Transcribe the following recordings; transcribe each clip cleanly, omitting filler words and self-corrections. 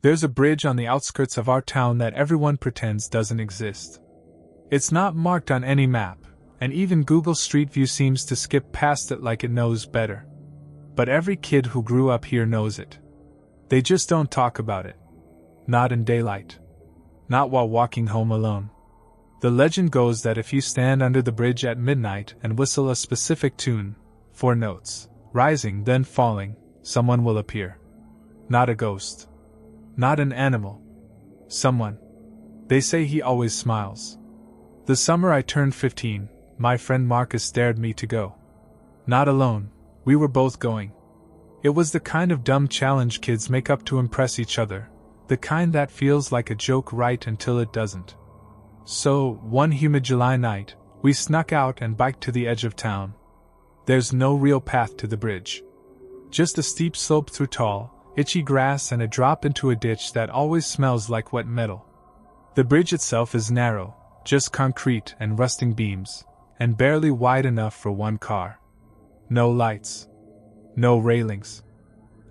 There's a bridge on the outskirts of our town that everyone pretends doesn't exist. It's not marked on any map, and even Google Street View seems to skip past it like it knows better. But every kid who grew up here knows it. They just don't talk about it. Not in daylight. Not while walking home alone. The legend goes that if you stand under the bridge at midnight and whistle a specific tune, 4 notes, rising then falling, someone will appear. Not a ghost. Not an animal. Someone. They say he always smiles. The summer I turned 15, my friend Marcus dared me to go. Not alone, we were both going. It was the kind of dumb challenge kids make up to impress each other, the kind that feels like a joke right until it doesn't. So, one humid July night, we snuck out and biked to the edge of town. There's no real path to the bridge. Just a steep slope through tall, itchy grass and a drop into a ditch that always smells like wet metal. The bridge itself is narrow, just concrete and rusting beams, and barely wide enough for one car. No lights. No railings.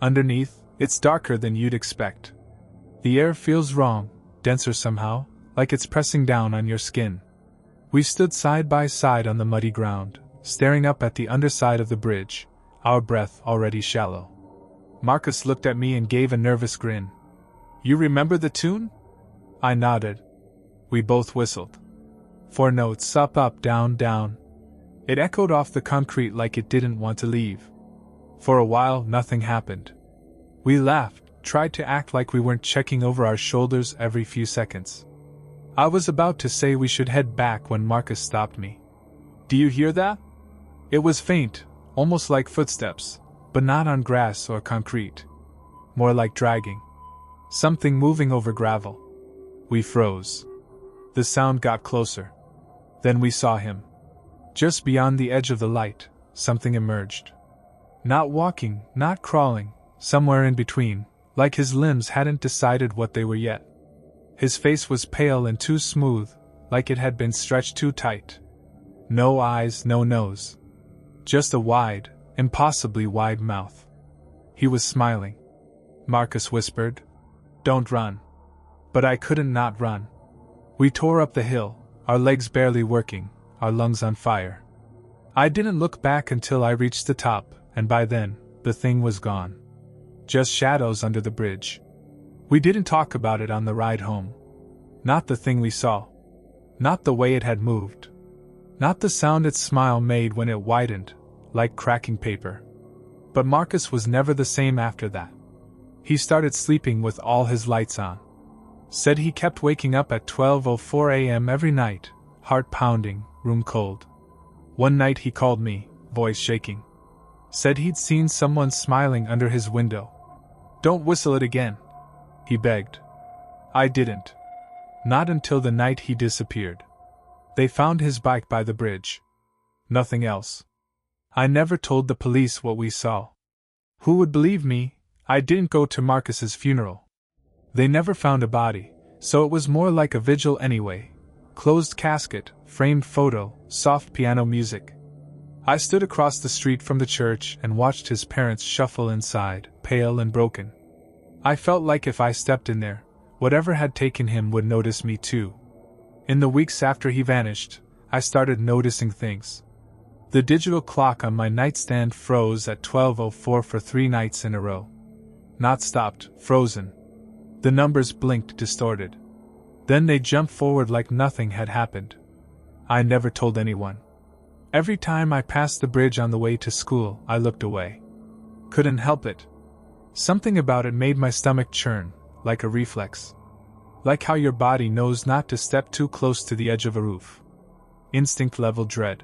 Underneath, it's darker than you'd expect. The air feels wrong, denser somehow, like it's pressing down on your skin. We stood side by side on the muddy ground, staring up at the underside of the bridge, our breath already shallow. Marcus looked at me and gave a nervous grin. "You remember the tune?" I nodded. We both whistled. 4 notes, up, up, down, down. It echoed off the concrete like it didn't want to leave. For a while, nothing happened. We laughed, tried to act like we weren't checking over our shoulders every few seconds. I was about to say we should head back when Marcus stopped me. "Do you hear that?" It was faint, almost like footsteps, but not on grass or concrete. More like dragging. Something moving over gravel. We froze. The sound got closer. Then we saw him. Just beyond the edge of the light, something emerged. Not walking, not crawling, somewhere in between, like his limbs hadn't decided what they were yet. His face was pale and too smooth, like it had been stretched too tight. No eyes, no nose. Just a wide, impossibly wide mouth. He was smiling. Marcus whispered, "Don't run." But I couldn't not run. We tore up the hill, our legs barely working, our lungs on fire. I didn't look back until I reached the top, and by then, the thing was gone. Just shadows under the bridge. We didn't talk about it on the ride home. Not the thing we saw. Not the way it had moved. Not the sound its smile made when it widened, like cracking paper. But Marcus was never the same after that. He started sleeping with all his lights on. Said he kept waking up at 12:04 a.m. every night, heart pounding, room cold. One night he called me, voice shaking. Said he'd seen someone smiling under his window. "Don't whistle it again," he begged. I didn't. Not until the night he disappeared. They found his bike by the bridge. Nothing else. I never told the police what we saw. Who would believe me? I didn't go to Marcus's funeral. They never found a body, so it was more like a vigil anyway. Closed casket, framed photo, soft piano music. I stood across the street from the church and watched his parents shuffle inside, pale and broken. I felt like if I stepped in there, whatever had taken him would notice me too. In the weeks after he vanished, I started noticing things. The digital clock on my nightstand froze at 12:04 for 3 nights in a row. Not stopped, frozen. The numbers blinked distorted. Then they jumped forward like nothing had happened. I never told anyone. Every time I passed the bridge on the way to school, I looked away. Couldn't help it. Something about it made my stomach churn, like a reflex. Like how your body knows not to step too close to the edge of a roof. Instinct-level dread.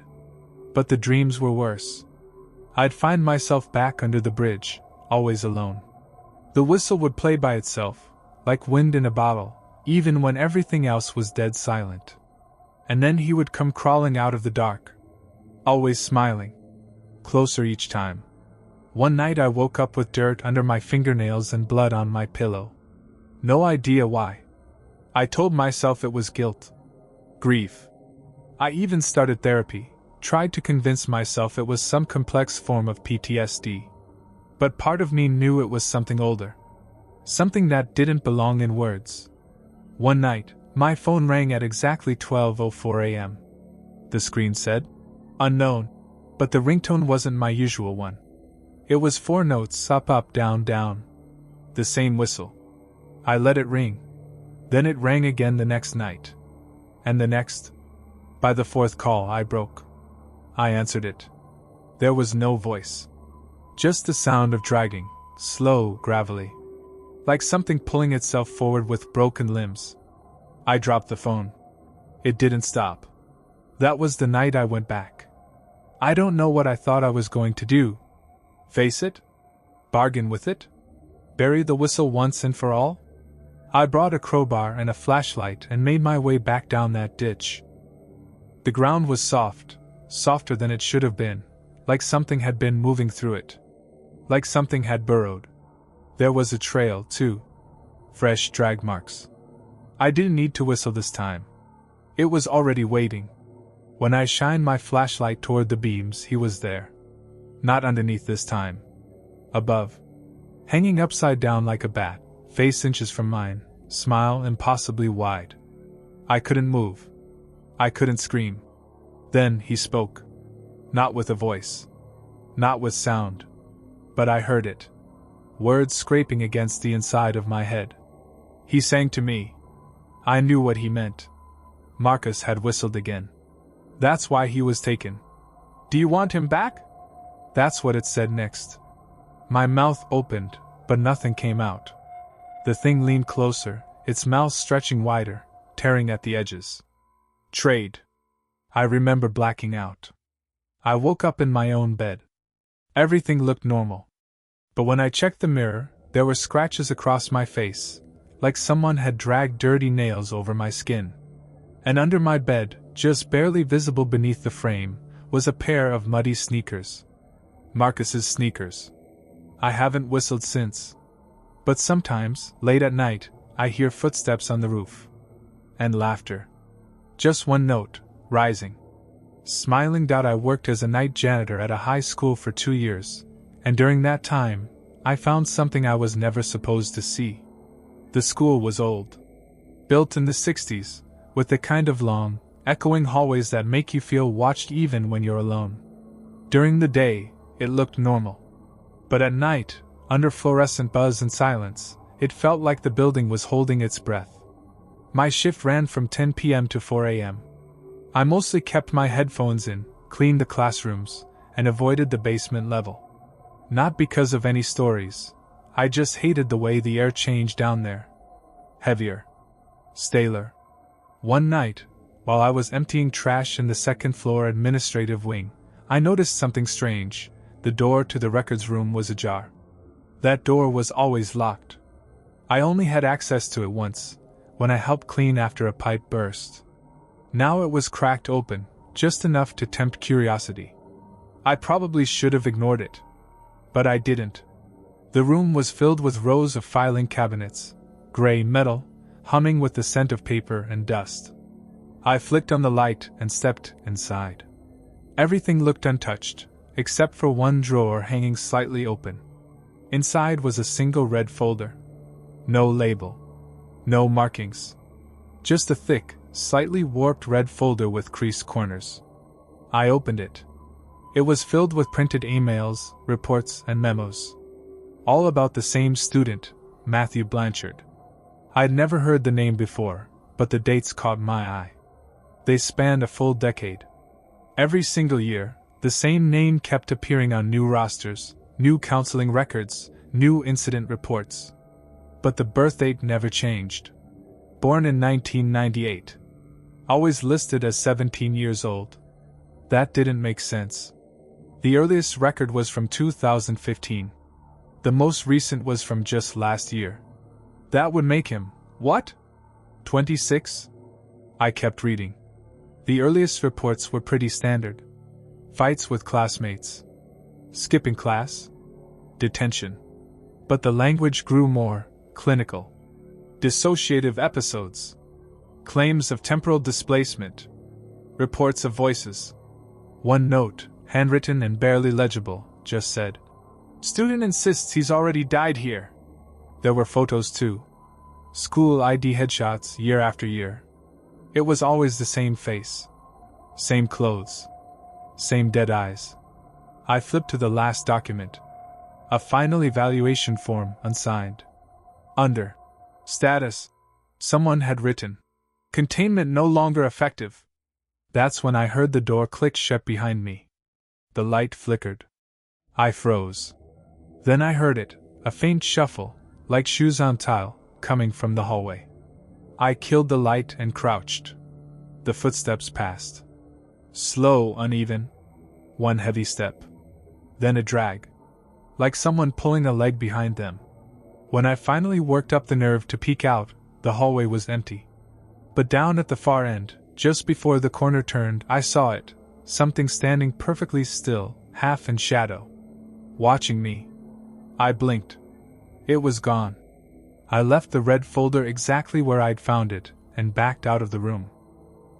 But the dreams were worse. I'd find myself back under the bridge, always alone. The whistle would play by itself, like wind in a bottle, even when everything else was dead silent. And then he would come crawling out of the dark. Always smiling. Closer each time. One night I woke up with dirt under my fingernails and blood on my pillow. No idea why. I told myself it was guilt. Grief. I even started therapy, tried to convince myself it was some complex form of PTSD. But part of me knew it was something older. Something that didn't belong in words. One night, my phone rang at exactly 12:04 a.m. The screen said, "Unknown," but the ringtone wasn't my usual one. It was 4 notes, up, up, down, down. The same whistle. I let it ring. Then it rang again the next night. And the next. By the 4th call, I broke. I answered it. There was no voice. Just the sound of dragging, slow, gravelly. Like something pulling itself forward with broken limbs. I dropped the phone. It didn't stop. That was the night I went back. I don't know what I thought I was going to do. Face it? Bargain with it? Bury the whistle once and for all? I brought a crowbar and a flashlight and made my way back down that ditch. The ground was soft, softer than it should have been, like something had been moving through it. Like something had burrowed. There was a trail, too. Fresh drag marks. I didn't need to whistle this time. It was already waiting. When I shined my flashlight toward the beams, he was there. Not underneath this time. Above. Hanging upside down like a bat, face inches from mine, smile impossibly wide. I couldn't move. I couldn't scream. Then he spoke. Not with a voice. Not with sound. But I heard it. Words scraping against the inside of my head. He sang to me. I knew what he meant. Marcus had whistled again. That's why he was taken. Do you want him back? That's what it said next. My mouth opened, but nothing came out. The thing leaned closer, its mouth stretching wider, tearing at the edges. Trade. I remember blacking out. I woke up in my own bed. Everything looked normal. But when I checked the mirror, there were scratches across my face, like someone had dragged dirty nails over my skin. And under my bed, just barely visible beneath the frame, was a pair of muddy sneakers. Marcus's sneakers. I haven't whistled since. But sometimes, late at night, I hear footsteps on the roof. And laughter. Just one note, rising. Smiling. I worked as a night janitor at a high school for 2 years, and during that time, I found something I was never supposed to see. The school was old. Built in the 60s, with the kind of long, echoing hallways that make you feel watched even when you're alone. During the day, it looked normal. But at night, under fluorescent buzz and silence, it felt like the building was holding its breath. My shift ran from 10 p.m. to 4 a.m. I mostly kept my headphones in, cleaned the classrooms, and avoided the basement level. Not because of any stories, I just hated the way the air changed down there. Heavier. Staler. One night, while I was emptying trash in the second-floor administrative wing, I noticed something strange. The door to the records room was ajar. That door was always locked. I only had access to it once, when I helped clean after a pipe burst. Now it was cracked open, just enough to tempt curiosity. I probably should have ignored it. But I didn't. The room was filled with rows of filing cabinets, gray metal, humming with the scent of paper and dust. I flicked on the light and stepped inside. Everything looked untouched, except for one drawer hanging slightly open. Inside was a single red folder. No label. No markings. Just a thick, slightly warped red folder with creased corners. I opened it. It was filled with printed emails, reports, and memos. All about the same student, Matthew Blanchard. I'd never heard the name before, but the dates caught my eye. They spanned a full decade. Every single year, the same name kept appearing on new rosters, new counseling records, new incident reports. But the birth date never changed. Born in 1998. Always listed as 17 years old. That didn't make sense. The earliest record was from 2015. The most recent was from just last year. That would make him, what? 26? I kept reading. The earliest reports were pretty standard. Fights with classmates. Skipping class. Detention. But the language grew more clinical. Dissociative episodes. Claims of temporal displacement. Reports of voices. One note, handwritten and barely legible, just said, "Student insists he's already died here." There were photos too. School ID headshots year after year. It was always the same face. Same clothes. Same dead eyes. I flipped to the last document. A final evaluation form, unsigned. Under. Status. Someone had written. Containment no longer effective. That's when I heard the door click shut behind me. The light flickered. I froze. Then I heard it, a faint shuffle, like shoes on tile, coming from the hallway. I killed the light and crouched. The footsteps passed. Slow, uneven. One heavy step. Then a drag. Like someone pulling a leg behind them. When I finally worked up the nerve to peek out, the hallway was empty. But down at the far end, just before the corner turned, I saw it, something standing perfectly still, half in shadow. Watching me. I blinked. It was gone. I left the red folder exactly where I'd found it, and backed out of the room.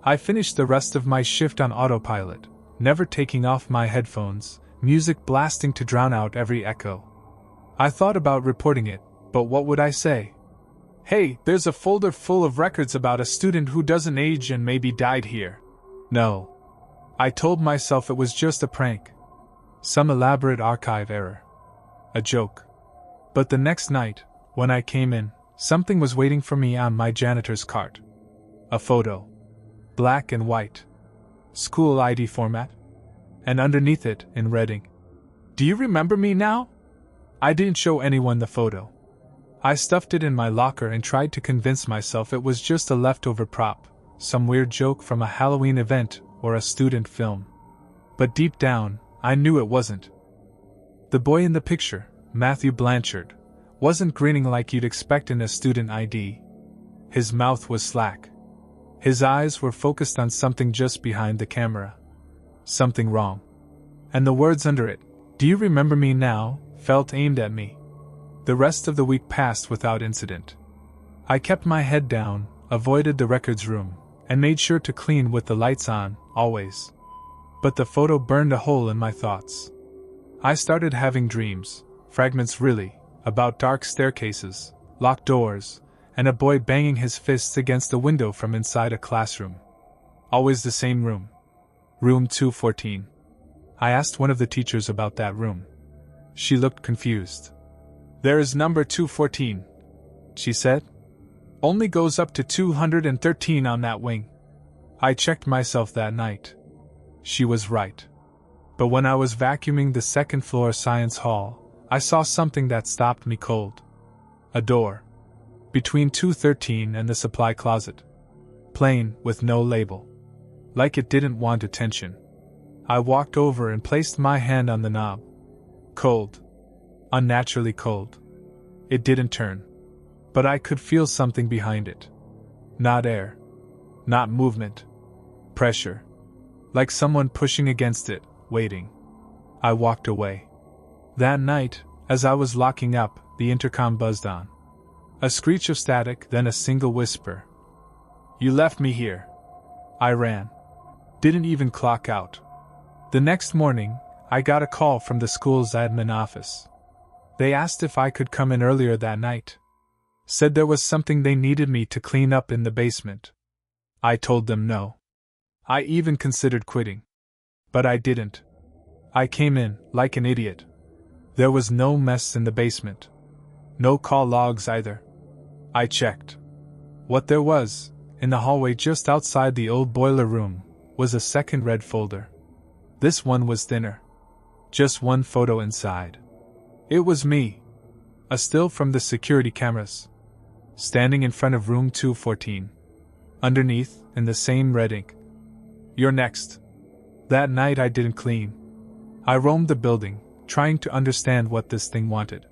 I finished the rest of my shift on autopilot, never taking off my headphones, music blasting to drown out every echo. I thought about reporting it, but what would I say? Hey, there's a folder full of records about a student who doesn't age and maybe died here. No. I told myself it was just a prank. Some elaborate archive error. A joke. But the next night, when I came in, something was waiting for me on my janitor's cart. A photo. Black and white. School ID format. And underneath it, in red ink. Do you remember me now? I didn't show anyone the photo. I stuffed it in my locker and tried to convince myself it was just a leftover prop, some weird joke from a Halloween event or a student film. But deep down, I knew it wasn't. The boy in the picture, Matthew Blanchard, wasn't grinning like you'd expect in a student ID. His mouth was slack. His eyes were focused on something just behind the camera. Something wrong. And the words under it, "Do you remember me now?" felt aimed at me. The rest of the week passed without incident. I kept my head down, avoided the records room, and made sure to clean with the lights on, always. But the photo burned a hole in my thoughts. I started having dreams, fragments really, about dark staircases, locked doors, and a boy banging his fists against a window from inside a classroom. Always the same room. Room 214. I asked one of the teachers about that room. She looked confused. "There is number 214, she said. "Only goes up to 213 on that wing." I checked myself that night. She was right. But when I was vacuuming the second floor science hall, I saw something that stopped me cold. A door. Between 213 and the supply closet. Plain, with no label. Like it didn't want attention. I walked over and placed my hand on the knob. Cold. Unnaturally cold. It didn't turn. But I could feel something behind it. Not air. Not movement. Pressure. Like someone pushing against it, waiting. I walked away. That night, as I was locking up, the intercom buzzed on. A screech of static, then a single whisper. "You left me here." I ran. Didn't even clock out. The next morning, I got a call from the school's admin office. They asked if I could come in earlier that night. Said there was something they needed me to clean up in the basement. I told them no. I even considered quitting. But I didn't. I came in, like an idiot. There was no mess in the basement. No call logs either. I checked. What there was, in the hallway just outside the old boiler room, was a second red folder. This one was thinner. Just one photo inside. It was me. A still from the security cameras. Standing in front of room 214. Underneath, in the same red ink. "You're next." That night I didn't clean. I roamed the building, trying to understand what this thing wanted.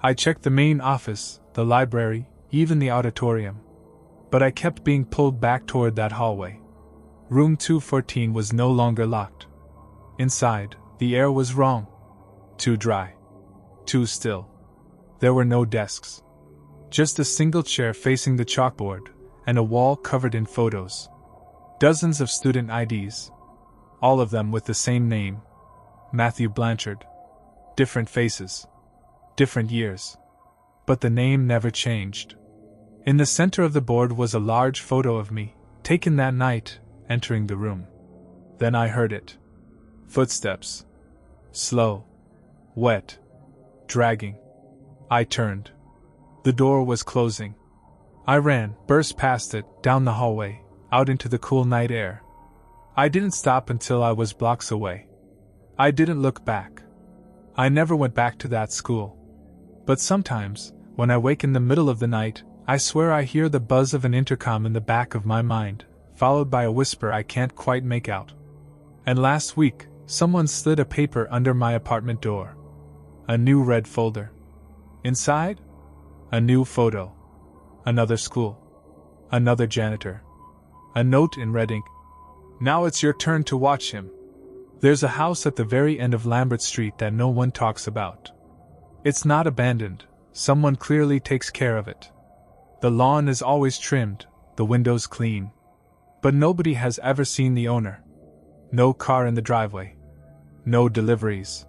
I checked the main office, the library, even the auditorium. But I kept being pulled back toward that hallway. Room 214 was no longer locked. Inside, the air was wrong. Too dry. Too still. There were no desks. Just a single chair facing the chalkboard, and a wall covered in photos. Dozens of student IDs. All of them with the same name. Matthew Blanchard. Different faces. Different years. but the name never changed. In the center of the board was a large photo of me, taken that night, entering the room. Then I heard it. Footsteps. Slow. Wet. Dragging. I turned. The door was closing. I ran, burst past it, down the hallway, out into the cool night air. I didn't stop until I was blocks away. I didn't look back. I never went back to that school. But sometimes, when I wake in the middle of the night, I swear I hear the buzz of an intercom in the back of my mind, followed by a whisper I can't quite make out. And last week, someone slid a paper under my apartment door. A new red folder. Inside? A new photo. Another school. Another janitor. A note in red ink. Now it's your turn to watch him. There's a house at the very end of Lambert Street that no one talks about. It's not abandoned, someone clearly takes care of it. The lawn is always trimmed, the windows clean. But nobody has ever seen the owner. No car in the driveway. No deliveries.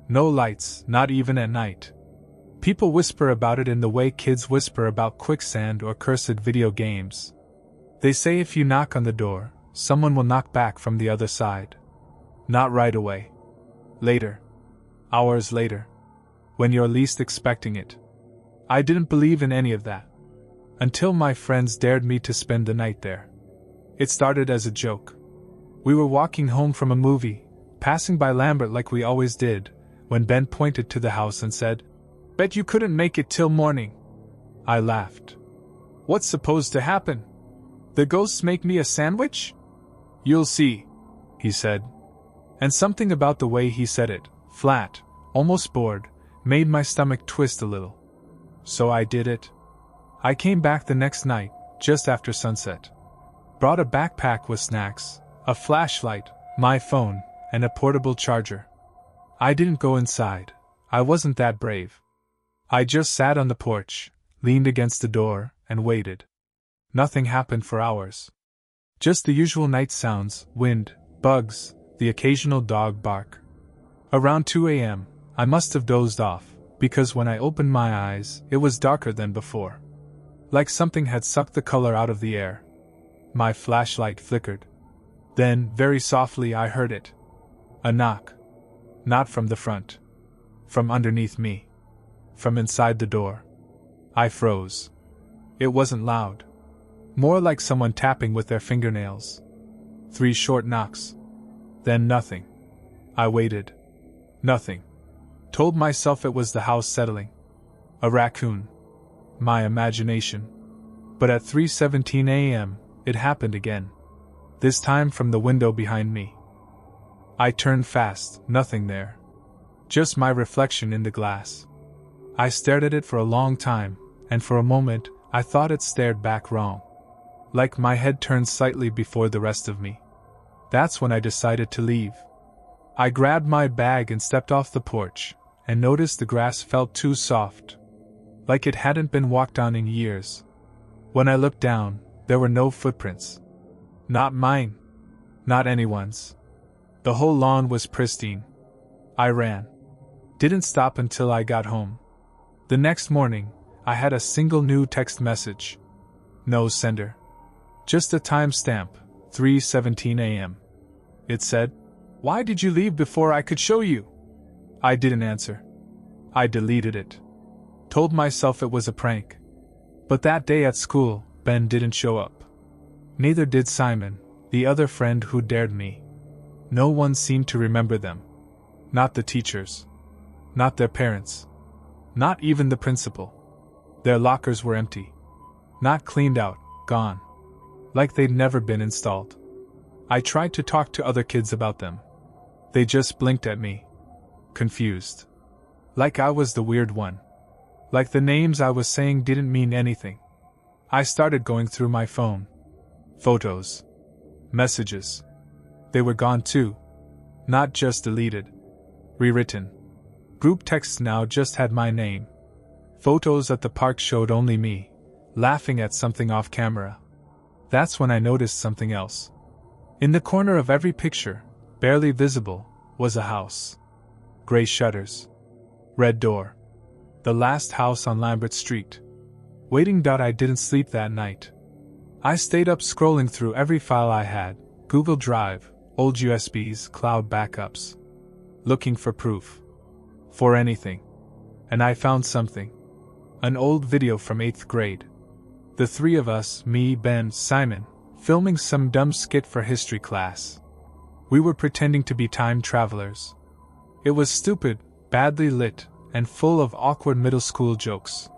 No lights, not even at night. People whisper about it in the way kids whisper about quicksand or cursed video games. They say if you knock on the door, someone will knock back from the other side. Not right away. Later. Hours later. When you're least expecting it. I didn't believe in any of that. Until my friends dared me to spend the night there. It started as a joke. We were walking home from a movie, passing by Lambert like we always did, when Ben pointed to the house and said, "Bet you couldn't make it till morning." I laughed. "What's supposed to happen? The ghosts make me a sandwich?" "You'll see," he said. And something about the way he said it, flat, almost bored, made my stomach twist a little. So I did it. I came back the next night, just after sunset. Brought a backpack with snacks, a flashlight, my phone, and a portable charger. I didn't go inside. I wasn't that brave. I just sat on the porch, leaned against the door, and waited. Nothing happened for hours. Just the usual night sounds, wind, bugs, the occasional dog bark. Around 2 a.m., I must have dozed off, because when I opened my eyes, it was darker than before. Like something had sucked the color out of the air. My flashlight flickered. Then, very softly, I heard it. A knock. Not from the front. From underneath me. From inside the door. I froze. It wasn't loud. More like someone tapping with their fingernails. 3 short knocks. Then nothing. I waited. Nothing. Told myself it was the house settling. A raccoon. My imagination. But at 3:17 a.m., it happened again. This time from the window behind me. I turned fast, nothing there. Just my reflection in the glass. I stared at it for a long time, and for a moment, I thought it stared back wrong. Like my head turned slightly before the rest of me. That's when I decided to leave. I grabbed my bag and stepped off the porch, and noticed the grass felt too soft. Like it hadn't been walked on in years. When I looked down, there were no footprints. Not mine. Not anyone's. The whole lawn was pristine. I ran. Didn't stop until I got home. The next morning, I had a single new text message. No sender. Just a timestamp, 3:17 a.m. It said, "Why did you leave before I could show you?" I didn't answer. I deleted it. Told myself it was a prank. But that day at school, Ben didn't show up. Neither did Simon, the other friend who dared me. No one seemed to remember them. Not the teachers. Not their parents. Not even the principal. Their lockers were empty. Not cleaned out, gone. Like they'd never been installed. I tried to talk to other kids about them. They just blinked at me. Confused. Like I was the weird one. Like the names I was saying didn't mean anything. I started going through my phone. Photos. Messages. They were gone too. Not just deleted. Rewritten. Group texts now just had my name. Photos at the park showed only me, laughing at something off camera. That's when I noticed something else. In the corner of every picture, barely visible, was a house. Gray shutters. Red door. The last house on Lambert Street. Waiting. I didn't sleep that night. I stayed up scrolling through every file I had, Google Drive, old USBs, cloud backups. Looking for proof. For anything. And I found something. An old video from 8th grade. The three of us, me, Ben, Simon, filming some dumb skit for history class. We were pretending to be time travelers. It was stupid, badly lit, and full of awkward middle school jokes.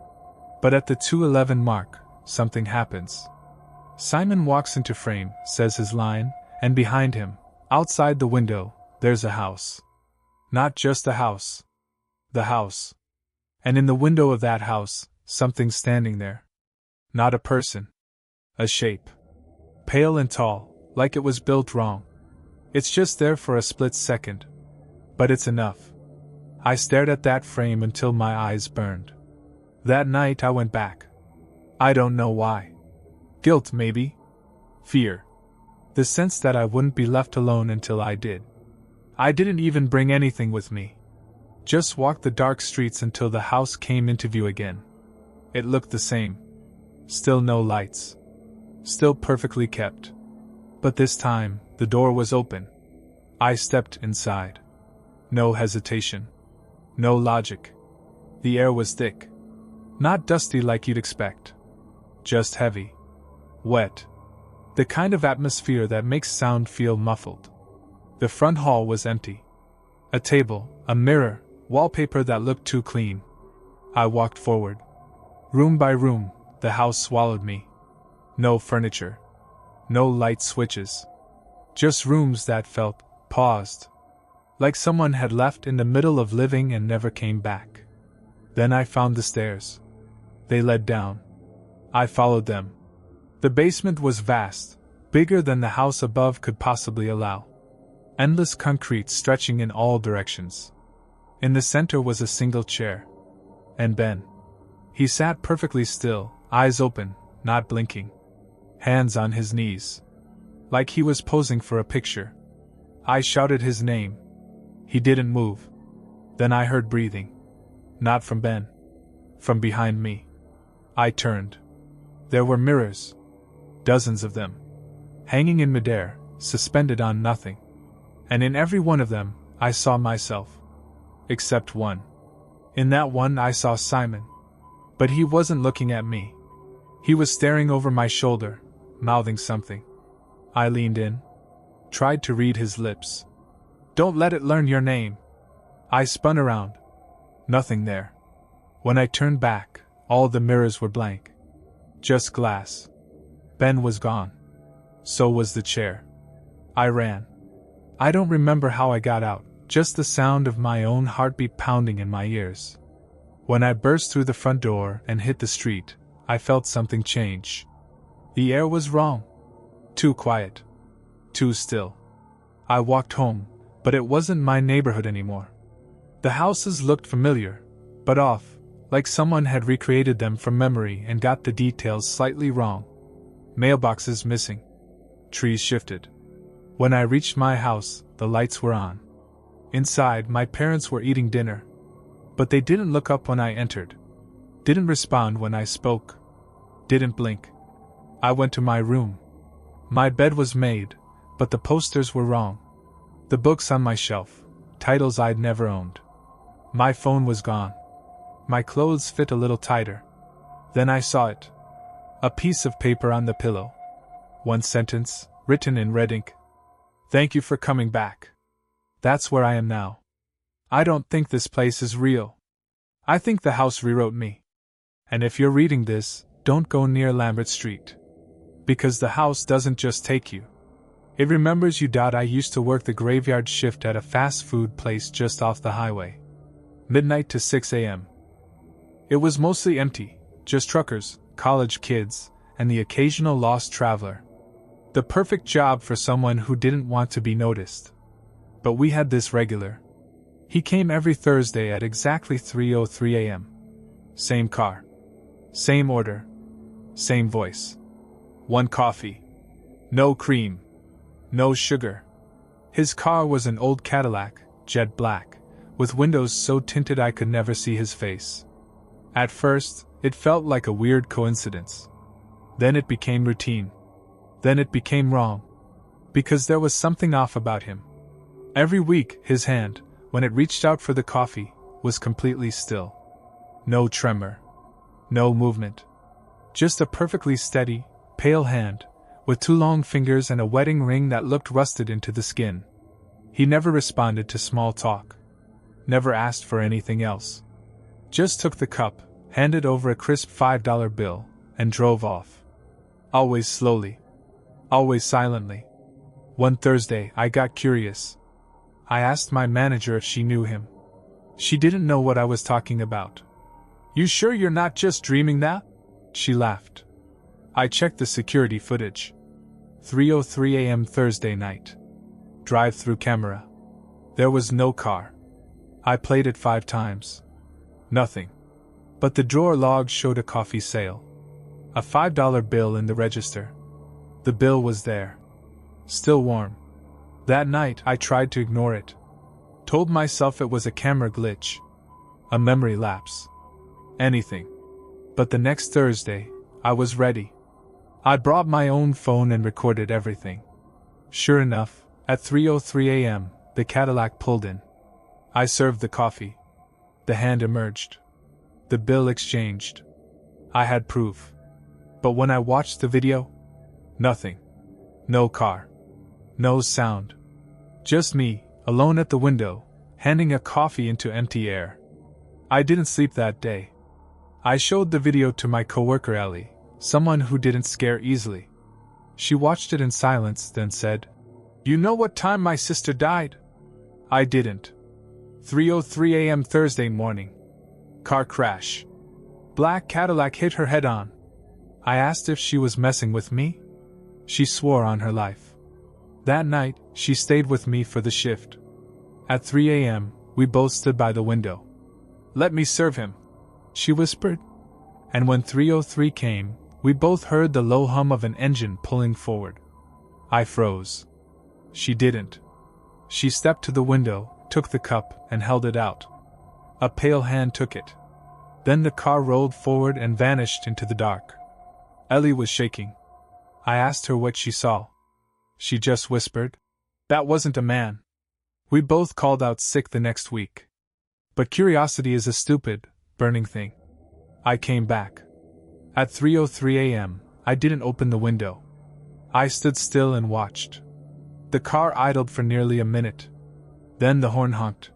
But at the 2:11 mark, something happens. Simon walks into frame, says his line, and behind him, outside the window, there's a house. Not just a house. The house. And in the window of that house, something standing there. Not a person. A shape. Pale and tall, like it was built wrong. It's just there for a split second. But it's enough. I stared at that frame until my eyes burned. That night I went back. I don't know why. Guilt, maybe? Fear. The sense that I wouldn't be left alone until I did. I didn't even bring anything with me. Just walked the dark streets until the house came into view again. It looked the same. Still no lights. Still perfectly kept. But this time, the door was open. I stepped inside. No hesitation. No logic. The air was thick. Not dusty like you'd expect. Just heavy. Wet. The kind of atmosphere that makes sound feel muffled. The front hall was empty. A table, a mirror, wallpaper that looked too clean. I walked forward. Room by room, the house swallowed me. No furniture. No light switches. Just rooms that felt paused. Like someone had left in the middle of living and never came back. Then I found the stairs. They led down. I followed them. The basement was vast, bigger than the house above could possibly allow. Endless concrete stretching in all directions. In the center was a single chair. And Ben. He sat perfectly still, eyes open, not blinking. Hands on his knees. Like he was posing for a picture. I shouted his name. He didn't move. Then I heard breathing. Not from Ben. From behind me. I turned. There were mirrors. Dozens of them. Hanging in midair, suspended on nothing. And in every one of them, I saw myself. Except one. In that one I saw Simon. But he wasn't looking at me. He was staring over my shoulder, mouthing something. I leaned in. Tried to read his lips. Don't let it learn your name. I spun around. Nothing there. When I turned back, all the mirrors were blank. Just glass. Ben was gone. So was the chair. I ran. I don't remember how I got out, just the sound of my own heartbeat pounding in my ears. When I burst through the front door and hit the street, I felt something change. The air was wrong. Too quiet. Too still. I walked home, but it wasn't my neighborhood anymore. The houses looked familiar, but off, like someone had recreated them from memory and got the details slightly wrong. Mailboxes missing. Trees shifted. When I reached my house, the lights were on. Inside, my parents were eating dinner. But they didn't look up when I entered. Didn't respond when I spoke. Didn't blink. I went to my room. My bed was made, but the posters were wrong. The books on my shelf, titles I'd never owned. My phone was gone. My clothes fit a little tighter. Then I saw it. A piece of paper on the pillow. One sentence, written in red ink. Thank you for coming back. That's where I am now. I don't think this place is real. I think the house rewrote me. And if you're reading this, don't go near Lambert Street. Because the house doesn't just take you. It remembers you. I used to work the graveyard shift at a fast food place just off the highway. Midnight to 6 a.m. It was mostly empty, just truckers, college kids, and the occasional lost traveler. The perfect job for someone who didn't want to be noticed. But we had this regular. He came every Thursday at exactly 3:03 a.m. Same car. Same order. Same voice. One coffee. No cream. No sugar. His car was an old Cadillac, jet black, with windows so tinted I could never see his face. At first, it felt like a weird coincidence. Then it became routine. Then it became wrong. Because there was something off about him. Every week, his hand, when it reached out for the coffee, was completely still. No tremor. No movement. Just a perfectly steady, pale hand, with 2 long fingers and a wedding ring that looked rusted into the skin. He never responded to small talk. Never asked for anything else. Just took the cup, handed over a crisp $5 bill, and drove off. Always slowly. Always silently. One Thursday, I got curious. I asked my manager if she knew him. She didn't know what I was talking about. "You sure you're not just dreaming that?" She laughed. I checked the security footage. 3:03 a.m. Thursday night. Drive-through camera. There was no car. I played it 5 times. Nothing. But the drawer log showed a coffee sale. A $5 bill in the register. The bill was there. Still warm. That night I tried to ignore it. Told myself it was a camera glitch. A memory lapse. Anything. But the next Thursday, I was ready. I brought my own phone and recorded everything. Sure enough, at 3:03 a.m., the Cadillac pulled in. I served the coffee. The hand emerged. The bill exchanged. I had proof. But when I watched the video, nothing. No car. No sound. Just me, alone at the window, handing a coffee into empty air. I didn't sleep that day. I showed the video to my coworker Ellie, someone who didn't scare easily. She watched it in silence, then said, "You know what time my sister died?" I didn't. 3:03 a.m. Thursday morning. Car crash. Black Cadillac hit her head on. I asked if she was messing with me. She swore on her life. That night, she stayed with me for the shift. At 3 a.m., we both stood by the window. "Let me serve him," she whispered. And when 3:03 came, we both heard the low hum of an engine pulling forward. I froze. She didn't. She stepped to the window, took the cup, and held it out. A pale hand took it. Then the car rolled forward and vanished into the dark. Ellie was shaking. I asked her what she saw. She just whispered, "That wasn't a man." We both called out sick the next week. But curiosity is a stupid, burning thing. I came back. At 3:03 a.m., I didn't open the window. I stood still and watched. The car idled for nearly a minute. Then the horn honked.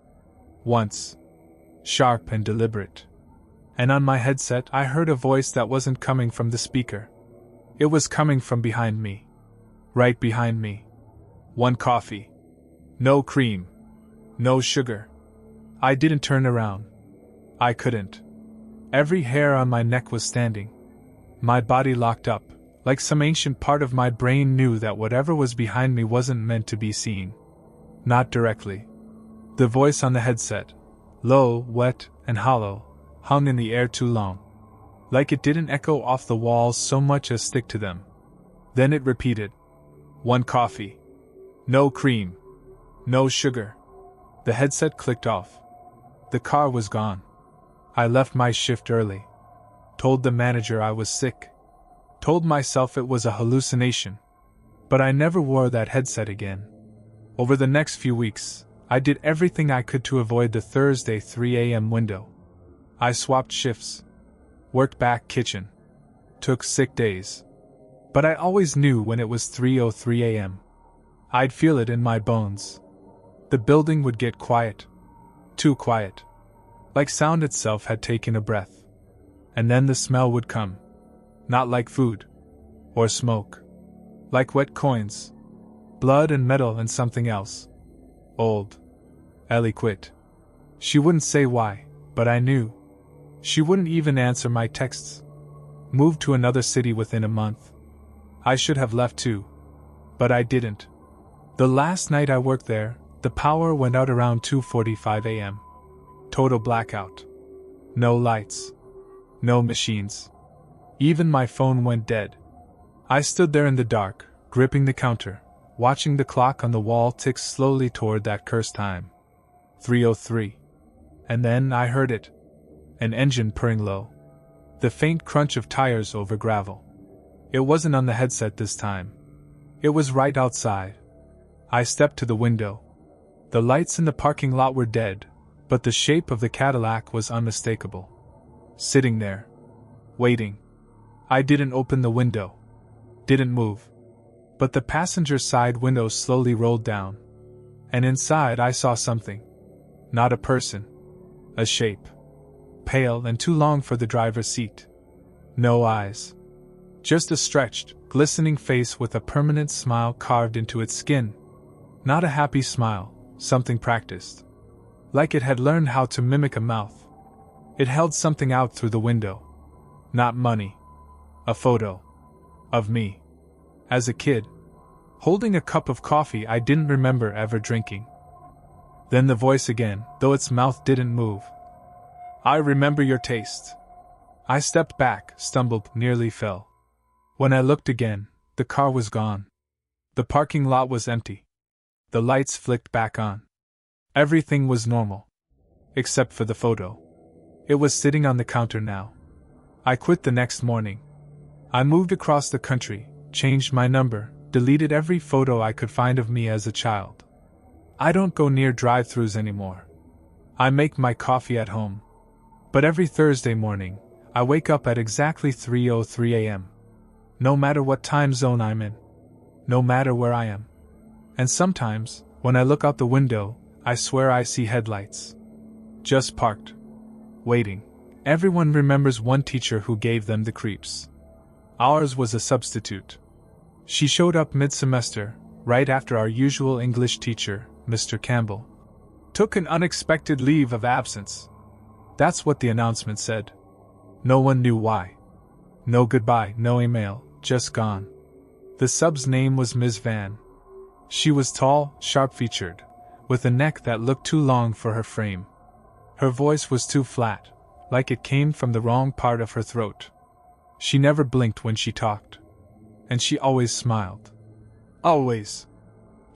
Once. Sharp and deliberate. And on my headset I heard a voice that wasn't coming from the speaker. It was coming from behind me. Right behind me. "One coffee. No cream. No sugar." I didn't turn around. I couldn't. Every hair on my neck was standing. My body locked up, like some ancient part of my brain knew that whatever was behind me wasn't meant to be seen. Not directly. The voice on the headset, low, wet, and hollow, hung in the air too long. Like it didn't echo off the walls so much as stick to them. Then it repeated. "One coffee. No cream. No sugar." The headset clicked off. The car was gone. I left my shift early. Told the manager I was sick. Told myself it was a hallucination. But I never wore that headset again. Over the next few weeks, I did everything I could to avoid the Thursday 3 a.m. window. I swapped shifts. Worked back kitchen. Took sick days. But I always knew when it was 3:03 a.m. I'd feel it in my bones. The building would get quiet. Too quiet. Like sound itself had taken a breath. And then the smell would come. Not like food. Or smoke. Like wet coins. Blood and metal and something else. Old. Ellie quit. She wouldn't say why, but I knew. She wouldn't even answer my texts. Moved to another city within a month. I should have left too. But I didn't. The last night I worked there, the power went out around 2:45 a.m. Total blackout. No lights. No machines. Even my phone went dead. I stood there in the dark, gripping the counter, watching the clock on the wall tick slowly toward that cursed time. 3:03. And then I heard it. An engine purring low. The faint crunch of tires over gravel. It wasn't on the headset this time. It was right outside. I stepped to the window. The lights in the parking lot were dead, but the shape of the Cadillac was unmistakable. Sitting there. Waiting. I didn't open the window. Didn't move. But the passenger side window slowly rolled down. And inside I saw something. Not a person. A shape. Pale and too long for the driver's seat. No eyes. Just a stretched, glistening face with a permanent smile carved into its skin. Not a happy smile, something practiced. Like it had learned how to mimic a mouth. It held something out through the window. Not money. A photo. Of me. As a kid. Holding a cup of coffee I didn't remember ever drinking. Then the voice again, though its mouth didn't move. I remember your taste. I stepped back, stumbled, nearly fell. When I looked again, the car was gone. The parking lot was empty. The lights flicked back on. Everything was normal. Except for the photo. It was sitting on the counter now. I quit the next morning. I moved across the country, changed my number, deleted every photo I could find of me as a child. I don't go near drive-thrus anymore. I make my coffee at home. But every Thursday morning, I wake up at exactly 3:03 a.m. No matter what time zone I'm in. No matter where I am. And sometimes, when I look out the window, I swear I see headlights. Just parked. Waiting. Everyone remembers one teacher who gave them the creeps. Ours was a substitute. She showed up mid-semester, right after our usual English teacher, Mr. Campbell, took an unexpected leave of absence. That's what the announcement said. No one knew why. No goodbye, no email, just gone. The sub's name was Ms. Van. She was tall, sharp-featured, with a neck that looked too long for her frame. Her voice was too flat, like it came from the wrong part of her throat. She never blinked when she talked. And she always smiled. Always.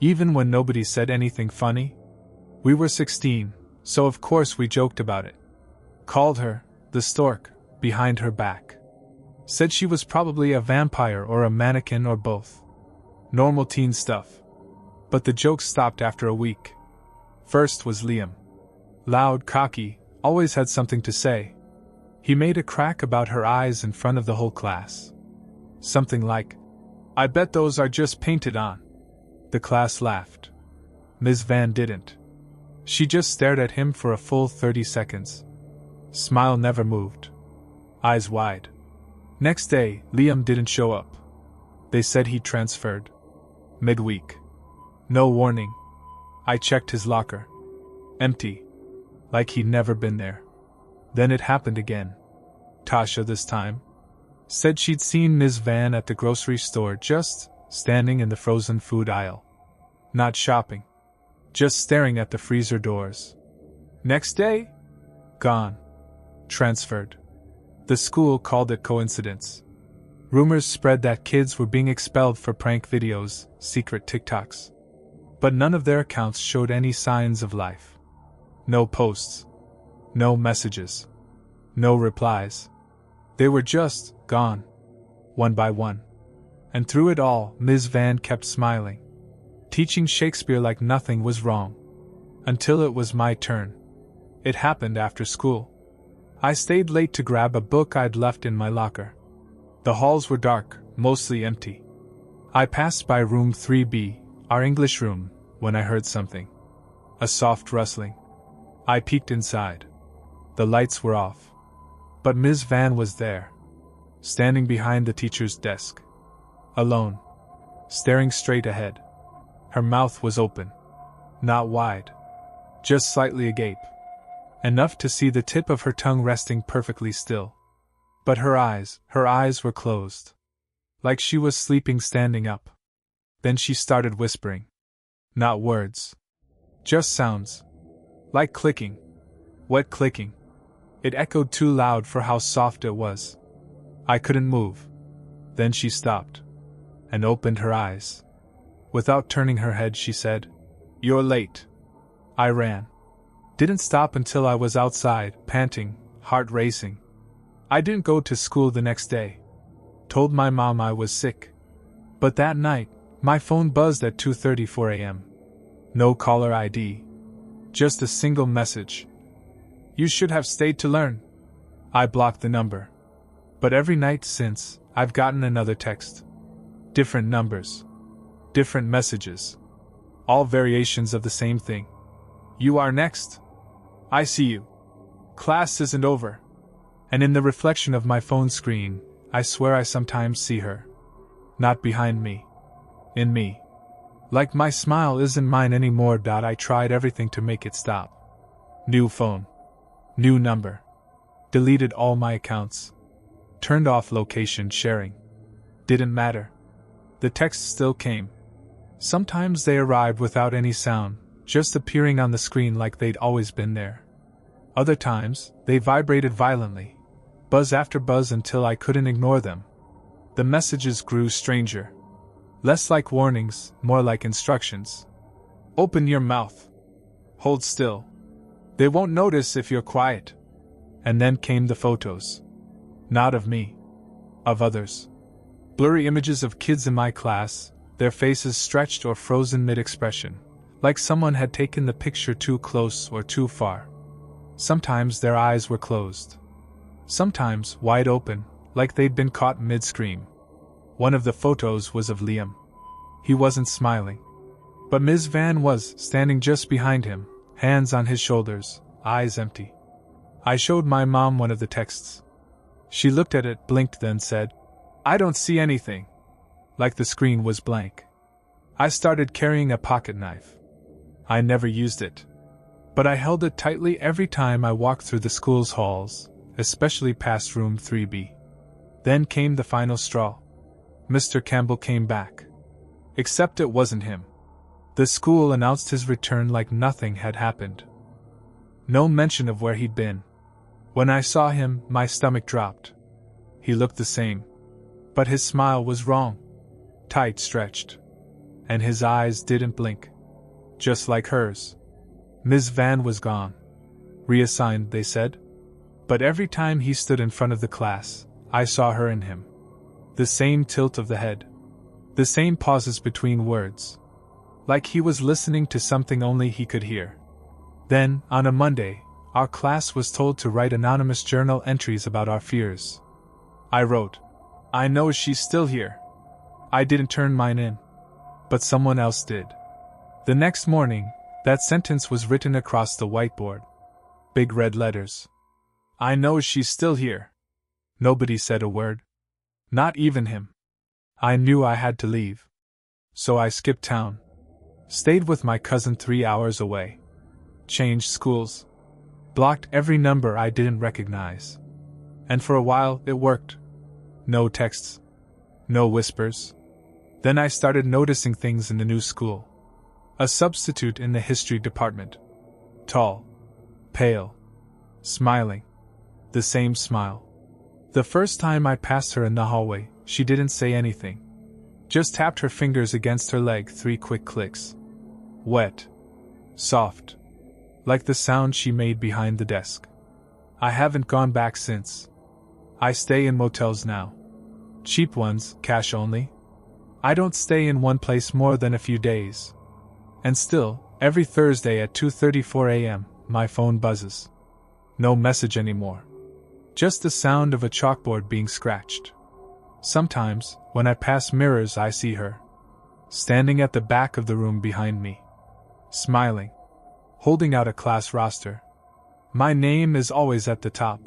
Even when nobody said anything funny. We were 16, so of course we joked about it. Called her, the stork, behind her back. Said she was probably a vampire or a mannequin or both. Normal teen stuff. But the jokes stopped after a week. First was Liam. Loud, cocky, always had something to say. He made a crack about her eyes in front of the whole class. Something like, "I bet those are just painted on." The class laughed. Ms. Van didn't. She just stared at him for a full 30 seconds. Smile never moved. Eyes wide. Next day, Liam didn't show up. They said he transferred. Midweek. No warning. I checked his locker. Empty. Like he'd never been there. Then it happened again. Tasha this time. Said she'd seen Ms. Van at the grocery store just standing in the frozen food aisle. Not shopping. Just staring at the freezer doors. Next day? Gone. Transferred. The school called it coincidence. Rumors spread that kids were being expelled for prank videos, secret TikToks. But none of their accounts showed any signs of life. No posts. No messages. No replies. They were just gone. One by one. And through it all, Ms. Van kept smiling. Teaching Shakespeare like nothing was wrong. Until it was my turn. It happened after school. I stayed late to grab a book I'd left in my locker. The halls were dark, mostly empty. I passed by room 3B, our English room, when I heard something. A soft rustling. I peeked inside. The lights were off. But Ms. Van was there. Standing behind the teacher's desk. Alone. Staring straight ahead. Her mouth was open. Not wide. Just slightly agape. Enough to see the tip of her tongue resting perfectly still. But her eyes were closed. Like she was sleeping standing up. Then she started whispering. Not words. Just sounds. Like clicking. Wet clicking. It echoed too loud for how soft it was. I couldn't move. Then she stopped. And opened her eyes. Without turning her head, she said, "You're late." I ran. Didn't stop until I was outside, panting, heart racing. I didn't go to school the next day. Told my mom I was sick. But that night, my phone buzzed at 2:34 a.m. No caller ID. Just a single message. You should have stayed to learn. I blocked the number. But every night since, I've gotten another text. Different numbers. Different messages. All variations of the same thing. You are next. I see you. Class isn't over. And in the reflection of my phone screen, I swear I sometimes see her. Not behind me. In me. Like my smile isn't mine anymore. I tried everything to make it stop. New phone. New number. Deleted all my accounts. Turned off location sharing. Didn't matter. The texts still came. Sometimes they arrived without any sound, just appearing on the screen like they'd always been there. Other times, they vibrated violently, buzz after buzz until I couldn't ignore them. The messages grew stranger. Less like warnings, more like instructions. Open your mouth. Hold still. They won't notice if you're quiet. And then came the photos. Not of me. Of others. Blurry images of kids in my class, their faces stretched or frozen mid-expression, like someone had taken the picture too close or too far. Sometimes their eyes were closed. Sometimes wide open, like they'd been caught mid-scream. One of the photos was of Liam. He wasn't smiling. But Ms. Van was, standing just behind him, hands on his shoulders, eyes empty. I showed my mom one of the texts. She looked at it, blinked, then said, "I don't see anything." Like the screen was blank. I started carrying a pocket knife. I never used it. But I held it tightly every time I walked through the school's halls, especially past room 3B. Then came the final straw. Mr. Campbell came back. Except it wasn't him. The school announced his return like nothing had happened. No mention of where he'd been. When I saw him, my stomach dropped. He looked the same. But his smile was wrong. Tight stretched. And his eyes didn't blink. Just like hers. Ms. Van was gone. Reassigned, they said. But every time he stood in front of the class, I saw her in him. The same tilt of the head. The same pauses between words. Like he was listening to something only he could hear. Then, on a Monday, our class was told to write anonymous journal entries about our fears. I wrote, "I know she's still here." I didn't turn mine in. But someone else did. The next morning, that sentence was written across the whiteboard. Big red letters. "I know she's still here." Nobody said a word. Not even him. I knew I had to leave. So I skipped town. Stayed with my cousin 3 hours away. Changed schools. Blocked every number I didn't recognize. And for a while, it worked. No texts. No whispers. Then I started noticing things in the new school. A substitute in the history department. Tall. Pale. Smiling. The same smile. The first time I passed her in the hallway, she didn't say anything. Just tapped her fingers against her leg 3 quick clicks. Wet. Soft. Like the sound she made behind the desk. I haven't gone back since. I stay in motels now. Cheap ones, cash only. I don't stay in one place more than a few days. And still, every Thursday at 2:34 a.m., my phone buzzes. No message anymore. Just the sound of a chalkboard being scratched. Sometimes, when I pass mirrors, I see her. Standing at the back of the room behind me. Smiling. Holding out a class roster. My name is always at the top.